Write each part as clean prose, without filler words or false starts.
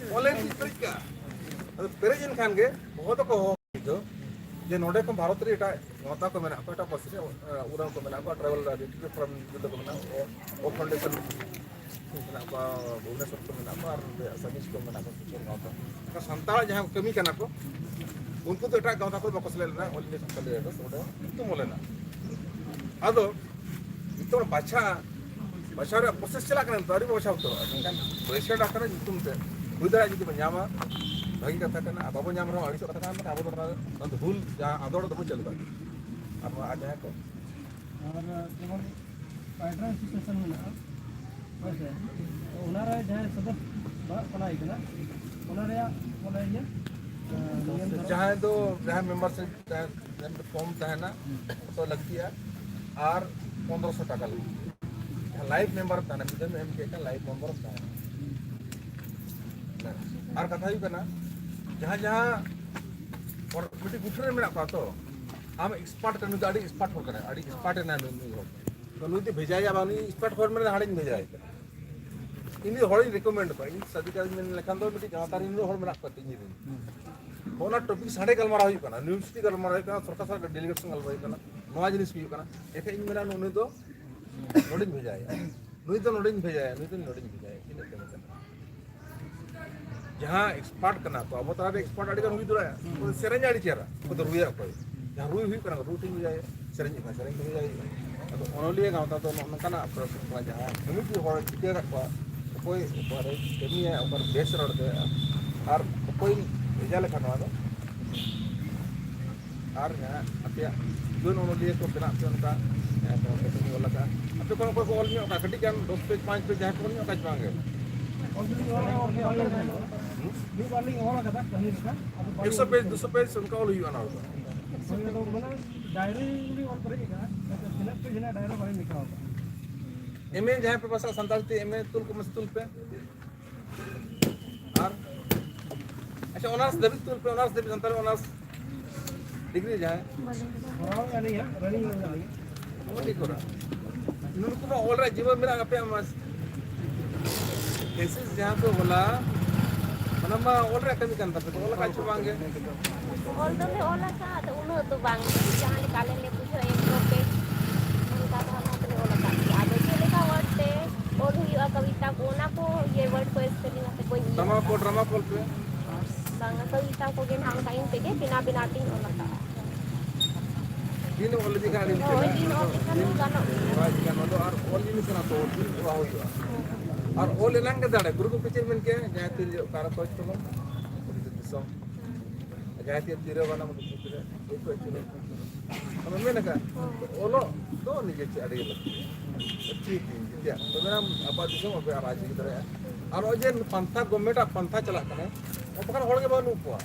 online Perez का Perez Khan के बहुत को हो जे नोडे को भारत रे एटा गता को मेना एटा बस रे उड़ान को मेना ट्रैवल टिकट फ्रॉम जो को मेना ओ फाउंडेशन मेना को भुवनेश्वर को मेना और समीश को मेना को गता का संताल जहां कमी कना को उनको तो एटा गता को बकस लेना ओनली संताल रे सोडे तो मोलेना आदो इतो बाछा बाछा रे प्रोसेस चला कना तरी बाछा तो kan प्रेशर डाक्टर जितुम ते हुदरा जितु बन्यामा भागी कथा करना बाबू नाम रहा अड़ी कथा करना अब तो भूल जहाँ आदोड़ तो चलता अब आ जाए को और जेमन पाइड्रा सिचुएशन में ना वैसे तो उनारा जहाँ सदर बनाई कना उनारा बोला ये जहाँ तो जहाँ मेंबर से फॉर्म है ना तो लगती है और 1500 टाका लगती लाइव मेंबर था ना मिजन एम के का लाइव मेंबर था और कथा ही करना जहाँ जहाँ और मिट्टी गुठरे में ना तो हम एक्सपर्ट करने तो आड़ी एक्सपर्ट हो करे आड़ी एक्सपर्ट ना नहीं हो तो नुई तो भेजा या बानी एक्सपर्ट फॉर में हाड़ी भेजा है इन्हीं हॉड़ी रिकमेंड को इन सदी का में लेखन दो मिट्टी जहाँ तारी इन्हीं हॉड़ में रख पाते हैं होना टॉपिक साढ़े गलमारा हुई करना यूनिवर्सिटी गलमारा हुई करना सरकार सरकार डेलीगेशन गलमारा हुई करना नवा जिनिस हुई करना एक इन मेरा नुई तो नोडिंग भेजा है नुई तो नोडिंग भेजा है नुई तो नोडिंग भेजा है इन लेते जहाँ एक्सपर्ट करना तो अब तारे एक्सपर्ट आड़ी का हुई दूर है तो सेरेंज आड़ी चेहरा को तो रुई कोई जहाँ रुई हुई करना रूटिंग हो जाए सेरेंज का सेरेंज हो जाए तो ओनली गाँव तो नौका ना प्रोसेस जहाँ कम्युनिटी हॉल टिके रखवा कोई ऊपर कमी है ऊपर बेस रड़ते और कोई भेजा लेखा नवा दो और यहाँ अपने जो ओनली को बना पे उनका कमी वाला का अपने को कोई ऑल में का कटी क्या 10 पेज 5 पेज जहाँ को नहीं का मांगे 100 पेज 200 पेज उनका ऑल हुआ ना होगा डायरी और करेगा फिलअप पे जिना डायरी बारे में लिखा होगा एमए जहाँ पे बस संताल थे एमए तुल को मस्तुल पे और अच्छा ऑनर्स देवी तुल पे ऑनर्स देवी संताल ऑनर्स डिग्री जहाँ और नहीं है रनिंग में नहीं वो ठीक हो रहा इन्होंने को ऑल रहा जीवन मेरा पे हम केसेस जहाँ पे बोला मनम्मा ऑल रहा कमी करता पे ऑल का चुवांगे ऑल तो में ऑल का तो उन्हों तो बांग जहाँ निकाले ले कुछ एक दो पे उनका तो हम अपने ऑल का आगे चले का वर्ड पे और हुई कविता को ना को ये वर्ड को स्पेलिंग से कोई ड्रामा कोल पे बांग कविता को गेम हम टाइम पे के बिना बिना टिंग ऑल का दिन ऑल दिखा रही दिन ऑल दिखा गाना तो और ऑल नहीं सुना तो वाह हुआ और ऑल एलांग के दाड़े गुरु को पीछे मिल के जहाँ तीर कार कोच तो दिसो जहाँ तीर वाला मतलब तीर एक कोच तो मैं ना का ओलो तो निजे अड़ी लगती है ठीक है तो मेरा अब दिसो अब आवाज की तरह और जे पंथा गवर्नमेंट पंथा चला कने और पकड़ होड़ के बानु को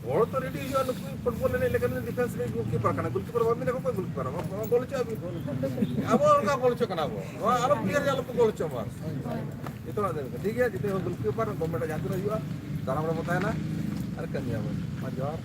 और तो रेडी हुआ नुक फुटबॉल ने लेकिन डिफेंस में गोलकीपर करना गोलकीपर में देखो कोई गोलकीपर हम गोल छ अभी अब उनका गोल छ करना वो और प्लेयर जालो को गोल छ बस इतना ठीक है जितने गोलकीपर गवर्नमेंट जानते रहियो दाना बड़ा बताया ना अरे कन्या मजोर